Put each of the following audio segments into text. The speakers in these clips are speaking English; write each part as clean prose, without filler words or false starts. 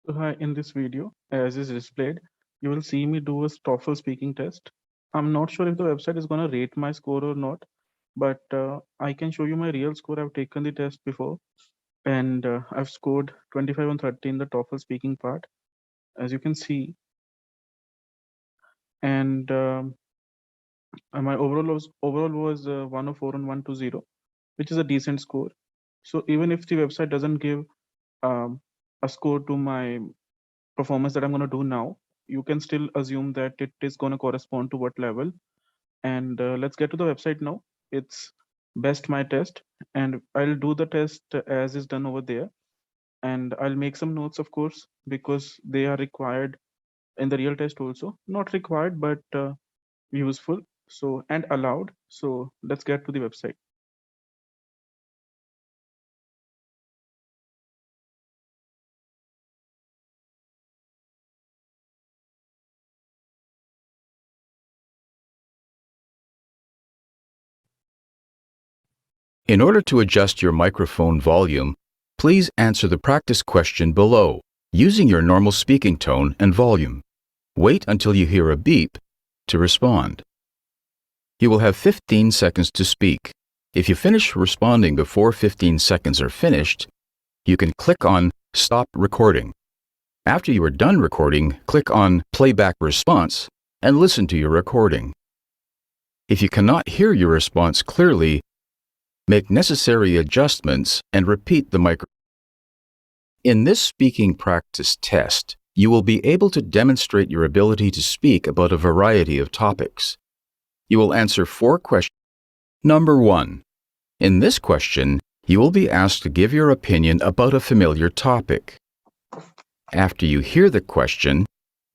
So hi, in this video, as is displayed, you will see me do a TOEFL speaking test. I'm not sure if the website is going to rate my score or not, but I can show you my real score. I've taken the test before, and I've scored 25 on 30 in the TOEFL speaking part, as you can see. And my overall was 104 on 120, which is a decent score. So even if the website doesn't give um, a score to my performance that I'm going to do now, you can still assume that it is going to correspond to what level. And let's get to the website now. It's best my test, and I'll do the test as is done over there. And I'll make some notes, of course, because they are required in the real test also. Not required, but useful. So, and allowed. So let's get to the website. In order to adjust your microphone volume, please answer the practice question below using your normal speaking tone and volume. Wait until you hear a beep to respond. You will have 15 seconds to speak. If you finish responding before 15 seconds are finished, you can click on Stop Recording. After you are done recording, click on Playback Response and listen to your recording. If you cannot hear your response clearly, make necessary adjustments and repeat the microphone. In this speaking practice test, you will be able to demonstrate your ability to speak about a variety of topics. You will answer 4 questions. Number 1. In this question, you will be asked to give your opinion about a familiar topic. After you hear the question,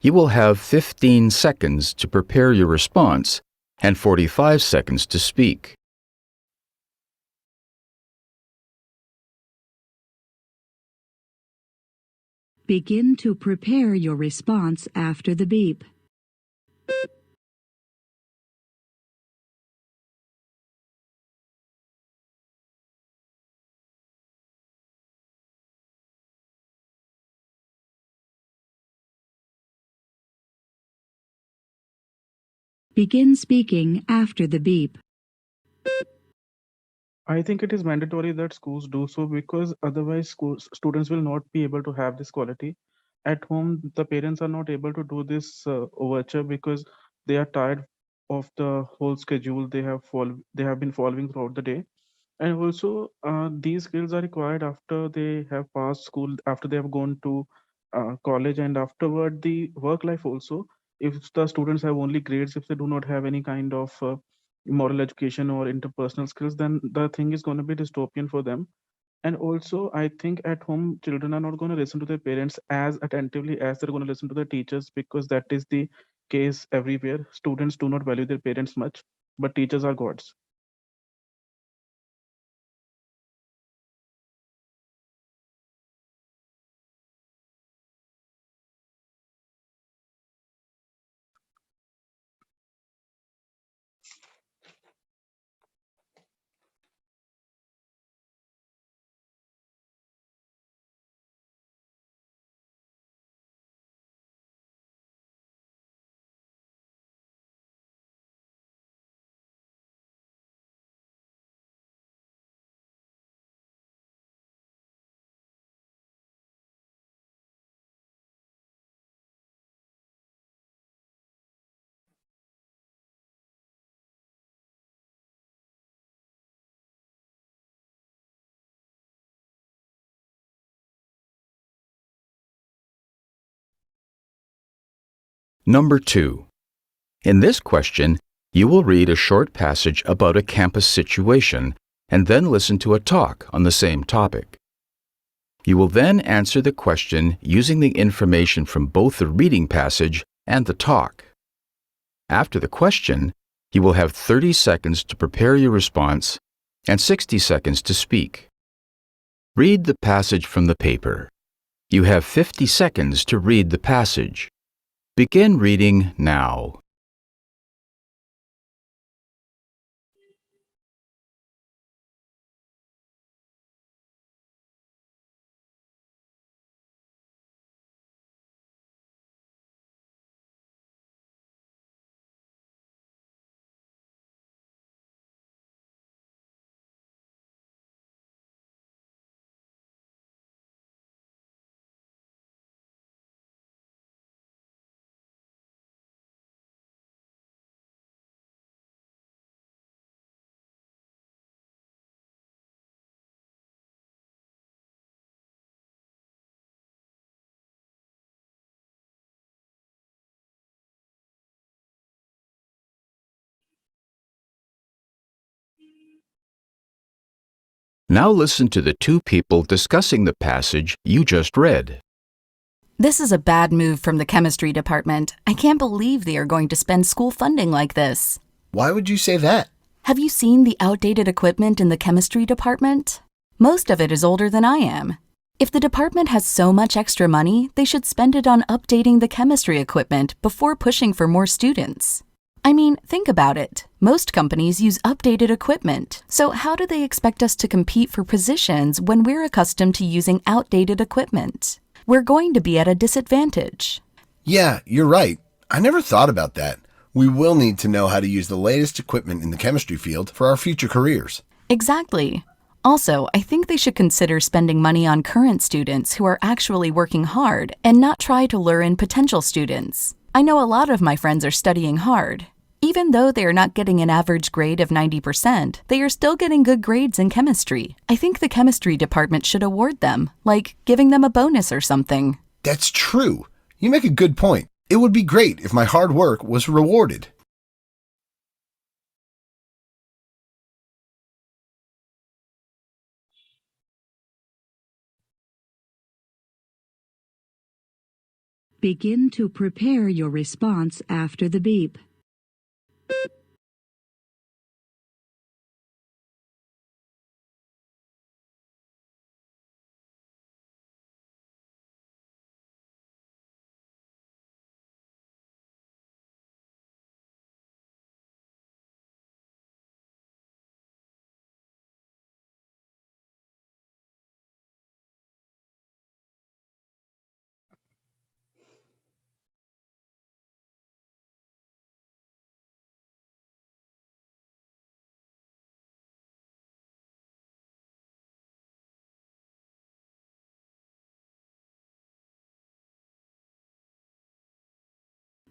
you will have 15 seconds to prepare your response and 45 seconds to speak. Begin to prepare your response after the beep. Begin speaking after the beep. I think it is mandatory that schools do so because otherwise students will not be able to have this quality. At home, the parents are not able to do this overture because they are tired of the whole schedule they have been following throughout the day. And also, these skills are required after they have passed school, after they have gone to college, and afterward the work life also. If the students have only grades, if they do not have any kind of moral education or interpersonal skills, then the thing is going to be dystopian for them. And also, I think at home, children are not going to listen to their parents as attentively as they're going to listen to the teachers because that is the case everywhere. Students do not value their parents much, but teachers are gods. Number 2. In this question, you will read a short passage about a campus situation and then listen to a talk on the same topic. You will then answer the question using the information from both the reading passage and the talk. After the question, you will have 30 seconds to prepare your response and 60 seconds to speak. Read the passage from the paper. You have 50 seconds to read the passage. Begin reading now. Now listen to the two people discussing the passage you just read. This is a bad move from the chemistry department. I can't believe they are going to spend school funding like this. Why would you say that? Have you seen the outdated equipment in the chemistry department? Most of it is older than I am. If the department has so much extra money, they should spend it on updating the chemistry equipment before pushing for more students. I mean, think about it. Most companies use updated equipment, so how do they expect us to compete for positions when we're accustomed to using outdated equipment? We're going to be at a disadvantage. Yeah, you're right. I never thought about that. We will need to know how to use the latest equipment in the chemistry field for our future careers. Exactly. Also, I think they should consider spending money on current students who are actually working hard and not try to lure in potential students. I know a lot of my friends are studying hard. Even though they are not getting an average grade of 90%, they are still getting good grades in chemistry. I think the chemistry department should award them, like giving them a bonus or something. That's true. You make a good point. It would be great if my hard work was rewarded. Begin to prepare your response after the beep.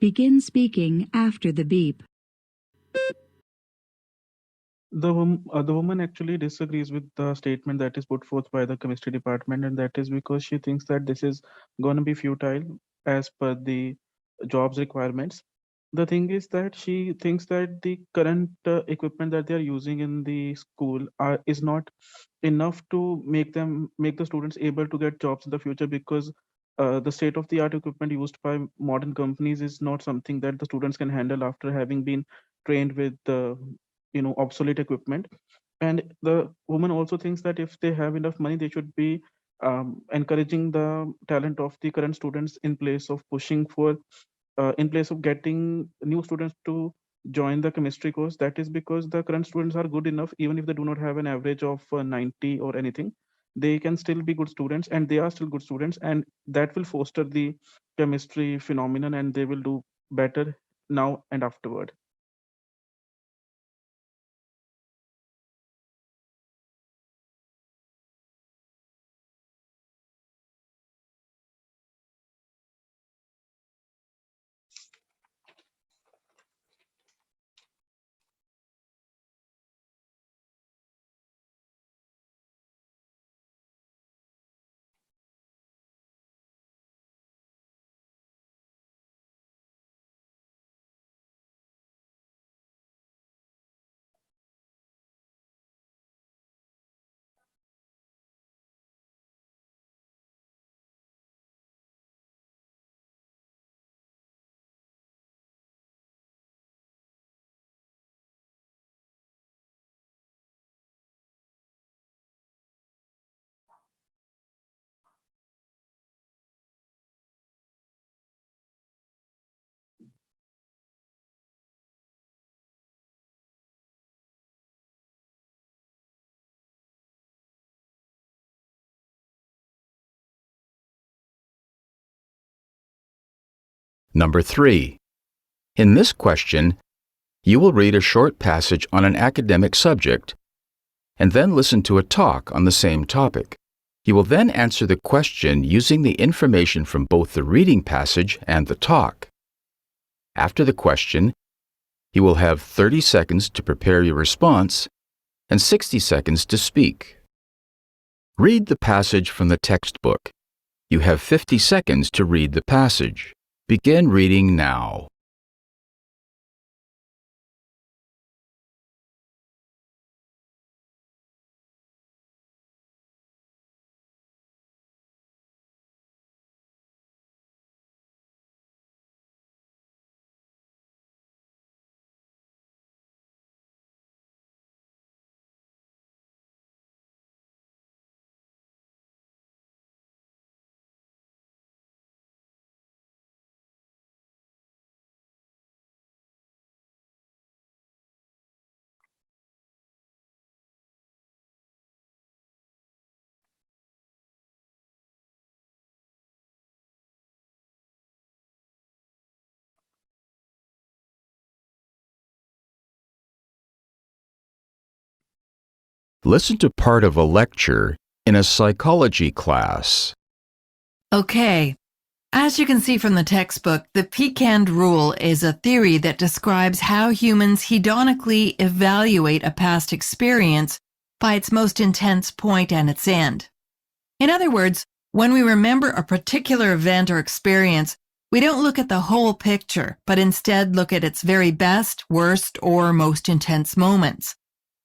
Begin speaking after the beep. The woman actually disagrees with the statement that is put forth by the chemistry department, and that is because she thinks that this is going to be futile as per the job's requirements. The thing is that she thinks that the current equipment that they are using in the school is not enough to make the students able to get jobs in the future, because the state of the art equipment used by modern companies is not something that the students can handle after having been trained with obsolete equipment. And the woman also thinks that if they have enough money, they should be encouraging the talent of the current students in place of pushing for in place of getting new students to join the chemistry course. That is because the current students are good enough. Even if they do not have an average of 90 or anything, they can still be good students, and they are still good students, and that will foster the chemistry phenomenon, and they will do better now and afterward. Number 3. In this question, you will read a short passage on an academic subject and then listen to a talk on the same topic. You will then answer the question using the information from both the reading passage and the talk. After the question, you will have 30 seconds to prepare your response and 60 seconds to speak. Read the passage from the textbook. You have 50 seconds to read the passage. Begin reading now. Listen to part of a lecture in a psychology class. Okay. As you can see from the textbook, the Pecan rule is a theory that describes how humans hedonically evaluate a past experience by its most intense point and its end. In other words, when we remember a particular event or experience, we don't look at the whole picture, but instead look at its very best, worst, or most intense moments.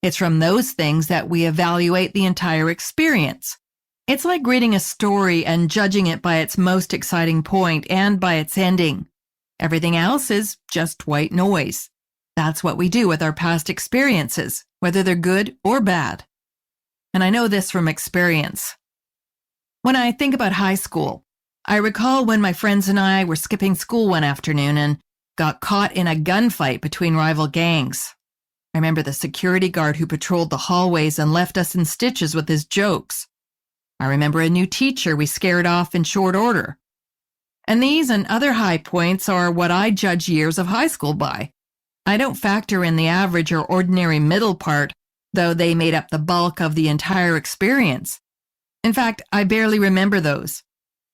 It's from those things that we evaluate the entire experience. It's like reading a story and judging it by its most exciting point and by its ending. Everything else is just white noise. That's what we do with our past experiences, whether they're good or bad. And I know this from experience. When I think about high school, I recall when my friends and I were skipping school one afternoon and got caught in a gunfight between rival gangs. I remember the security guard who patrolled the hallways and left us in stitches with his jokes. I remember a new teacher we scared off in short order. And these and other high points are what I judge years of high school by. I don't factor in the average or ordinary middle part, though they made up the bulk of the entire experience. In fact, I barely remember those.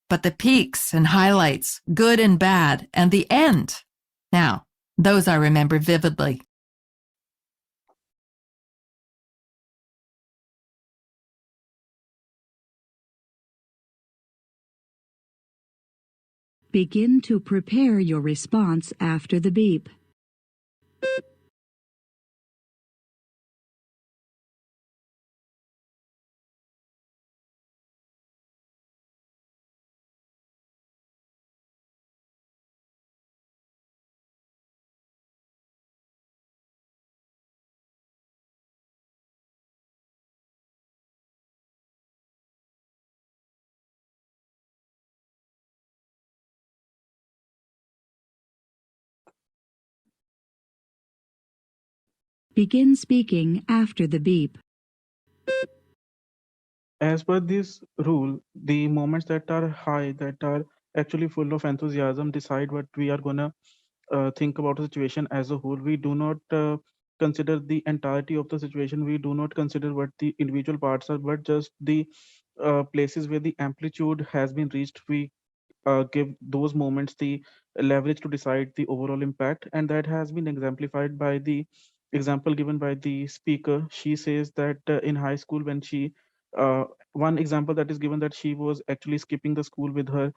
But the peaks and highlights, good and bad, and the end, now, those I remember vividly. Begin to prepare your response after the beep. Begin speaking after the beep. As per this rule, the moments that are high, that are actually full of enthusiasm, decide what we are gonna think about the situation as a whole. We do not consider the entirety of the situation. We do not consider what the individual parts are, but just the places where the amplitude has been reached. We give those moments the leverage to decide the overall impact, and that has been exemplified by the example given by the speaker. She says that in high school, when she one example that is given, that she was actually skipping the school with her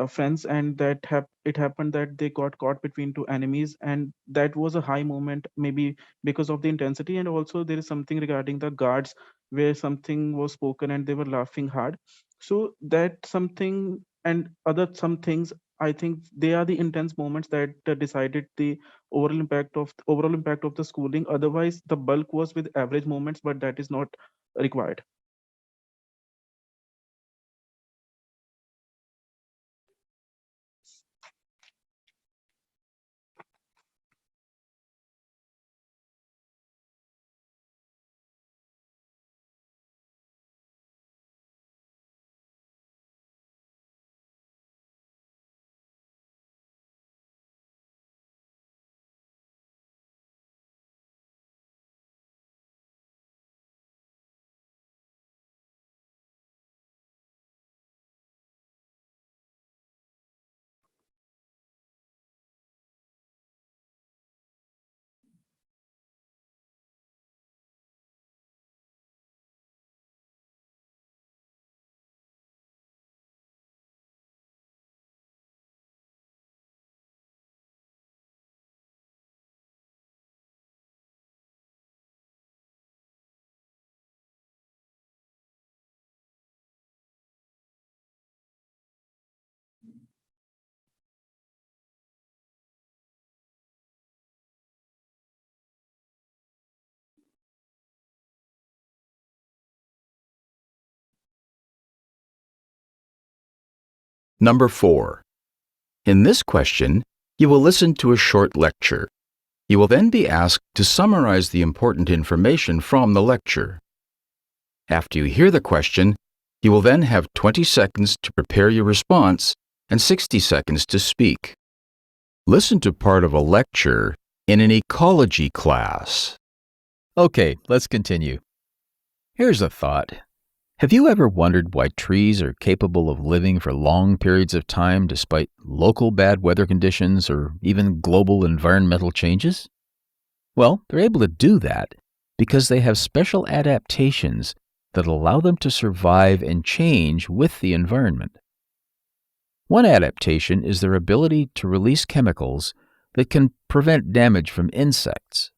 friends, and it happened that they got caught between two enemies, and that was a high moment, maybe because of the intensity, and also there is something regarding the guards where something was spoken and they were laughing hard. So that something and other some things, I think they are the intense moments that decided the overall impact of the schooling. Otherwise the bulk was with average moments, but that is not required. Number 4. In this question, you will listen to a short lecture. You will then be asked to summarize the important information from the lecture. After you hear the question, you will then have 20 seconds to prepare your response and 60 seconds to speak. Listen to part of a lecture in an ecology class. Okay, let's continue. Here's a thought. Have you ever wondered why trees are capable of living for long periods of time despite local bad weather conditions or even global environmental changes? Well, they're able to do that because they have special adaptations that allow them to survive and change with the environment. One adaptation is their ability to release chemicals that can prevent damage from insects.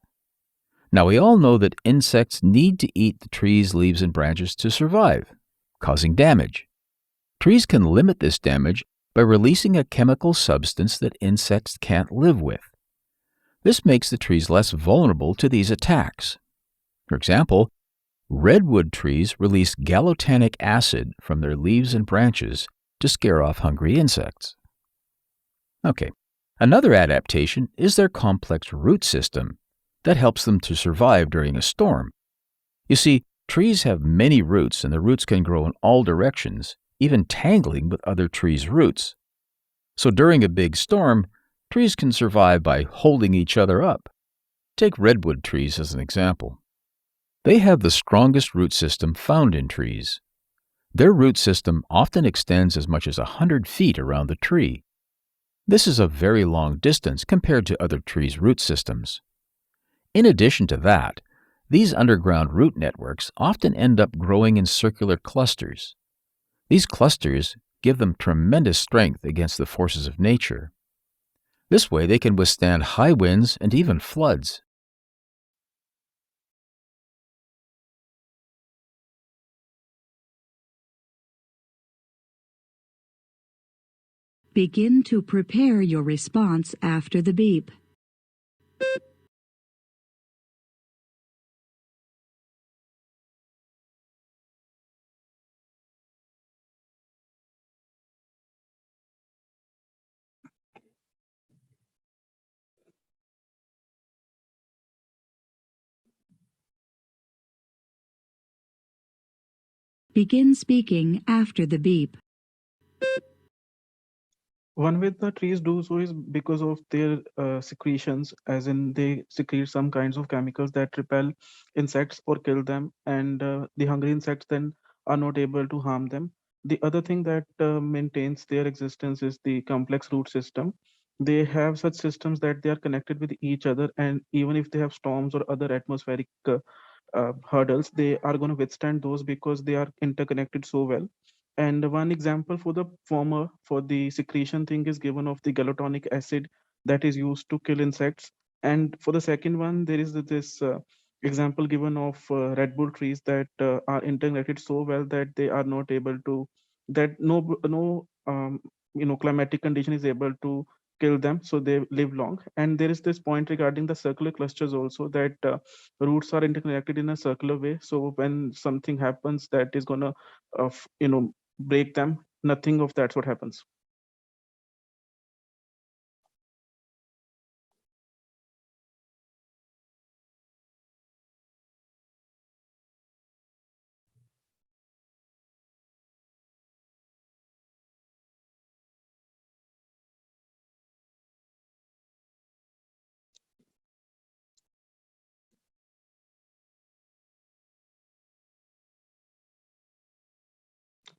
Now, we all know that insects need to eat the tree's leaves and branches to survive, causing damage. Trees can limit this damage by releasing a chemical substance that insects can't live with. This makes the trees less vulnerable to these attacks. For example, redwood trees release galotanic acid from their leaves and branches to scare off hungry insects. Okay, another adaptation is their complex root system that helps them to survive during a storm. You see, trees have many roots and the roots can grow in all directions, even tangling with other trees' roots. So during a big storm, trees can survive by holding each other up. Take redwood trees as an example. They have the strongest root system found in trees. Their root system often extends as much as 100 feet around the tree. This is a very long distance compared to other trees' root systems. In addition to that, these underground root networks often end up growing in circular clusters. These clusters give them tremendous strength against the forces of nature. This way, they can withstand high winds and even floods. Begin to prepare your response after the beep. Begin speaking after the beep. One way the trees do so is because of their secretions, as in they secrete some kinds of chemicals that repel insects or kill them, and the hungry insects then are not able to harm them. The other thing that maintains their existence is the complex root system. They have such systems that they are connected with each other, and even if they have storms or other atmospheric hurdles, they are going to withstand those because they are interconnected so well. And one example for the former, for the secretion thing, is given of the galotonic acid that is used to kill insects. And for the second one, there is this example given of Red Bull trees that are integrated so well that they are not able to, that no climatic condition is able to kill them, so they live long. And there is this point regarding the circular clusters also, that roots are interconnected in a circular way. So when something happens that is gonna, break them, nothing of that's what happens.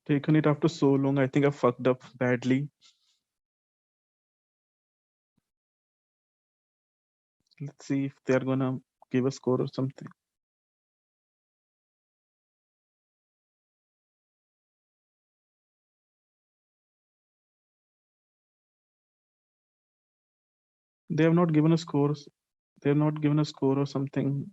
Taken it after so long, I think I fucked up badly. Let's see if they're gonna give a score or something. They have not given a score. They have not given a score or something.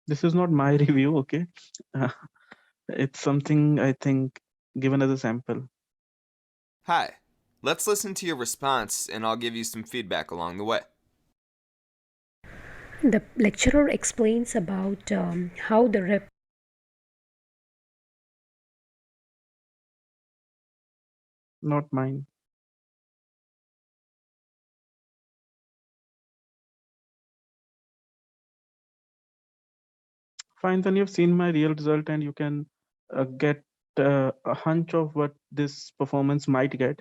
This is not my review, okay? Uh, it's something I think given as a sample. Hi. Let's listen to your response and I'll give you some feedback along the way. The lecturer explains about how the Not mine. Fine, then you've seen my real result and you can get a hunch of what this performance might get.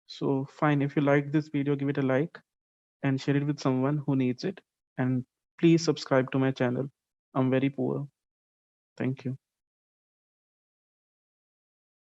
So fine, if you like this video, give it a like and share it with someone who needs it. And please subscribe to my channel. I'm very poor. Thank you.